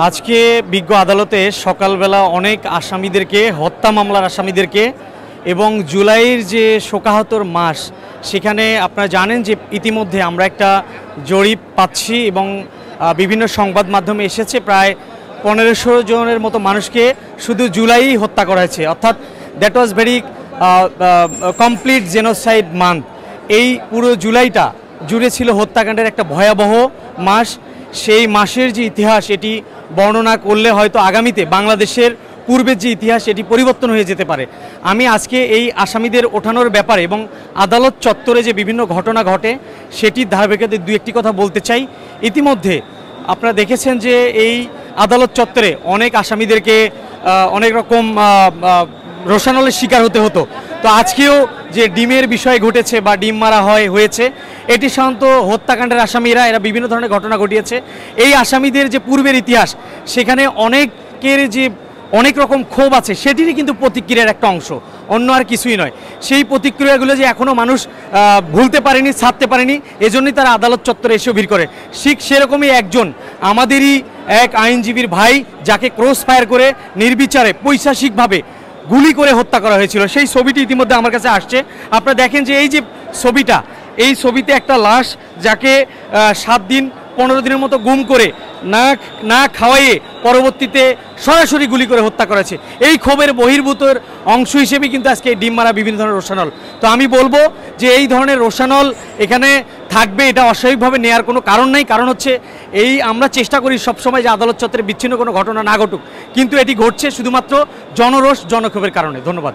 আজকে বিজ্ঞ আদালতে সকালবেলা অনেক আসামিদেরকে, হত্যা মামলার আসামিদেরকে এবং জুলাইয়ের যে শোকাহতর মাস, সেখানে আপনারা জানেন যে ইতিমধ্যে আমরা একটা জরিপ পাচ্ছি এবং বিভিন্ন সংবাদ মাধ্যমে এসেছে প্রায় 1500 জনের মতো মানুষকে শুধু জুলাইই হত্যা করা হয়েছে, অর্থাৎ that was very complete genocide month. এই পুরো জুলাইটা জুড়ে ছিল হত্যাকাণ্ডের একটা ভয়াবহ মাস। সেই মাসের যে ইতিহাস, এটি বর্ণনা করলে হয়তো আগামীতে বাংলাদেশের পূর্বের যে ইতিহাস এটি পরিবর্তন হয়ে যেতে পারে। আমি আজকে এই আসামিদের ওঠানোর ব্যাপারে এবং আদালত চত্বরে যে বিভিন্ন ঘটনা ঘটে সেটির ধারাবাহিকতায় দু একটি কথা বলতে চাই। ইতিমধ্যে আপনারা দেখেছেন যে এই আদালত চত্বরে অনেক আসামিদেরকে অনেক রকম রোষানলের শিকার হতে হতো। তো আজকেও যে ডিমের বিষয় ঘটেছে বা ডিম মারা হয়েছে, এটি সাধারণত হত্যাকাণ্ডের আসামিরা, এরা বিভিন্ন ধরনের ঘটনা ঘটিয়েছে। এই আসামিদের যে পূর্বের ইতিহাস, সেখানে অনেকের যে অনেক রকম ক্ষোভ আছে, সেটিরই কিন্তু প্রতিক্রিয়ার একটা অংশ, অন্য আর কিছুই নয়। সেই প্রতিক্রিয়াগুলো যে এখনও মানুষ ভুলতে পারেনি, ছাড়তে পারেনি, এজন্যই তারা আদালত চত্বরে এসেও ভিড় করে। ঠিক সেরকমই একজন আমাদেরই এক আইনজীবীর ভাই, যাকে ক্রস ফায়ার করে নির্বিচারে পৈশাচিকভাবে গুলি করে হত্যা করা হয়েছিল, সেই ছবিটি ইতিমধ্যে আমার কাছে আসছে। আপনারা দেখেন যে এই যে ছবিটা, এই ছবিতে একটা লাশ, যাকে 7 দিন 15 দিনের মতো গুম করে না খাওয়াইয়ে পরবর্তীতে সরাসরি গুলি করে হত্যা করেছে। এই ক্ষোভের বহির্ভূত অংশ হিসেবে কিন্তু আজকে এই ডিম মারা বিভিন্ন ধরনের রোষানল। তো আমি বলবো যে এই ধরনের রোষানল এখানে থাকবে, এটা অস্বাভাবিকভাবে নেওয়ার কোনো কারণ নেই। কারণ হচ্ছে এই আমরা চেষ্টা করি সবসময় যে আদালত চত্বরে বিচ্ছিন্ন কোনো ঘটনা না ঘটুক, কিন্তু এটি ঘটছে শুধুমাত্র জনরোষ, জনক্ষোভের কারণে। ধন্যবাদ।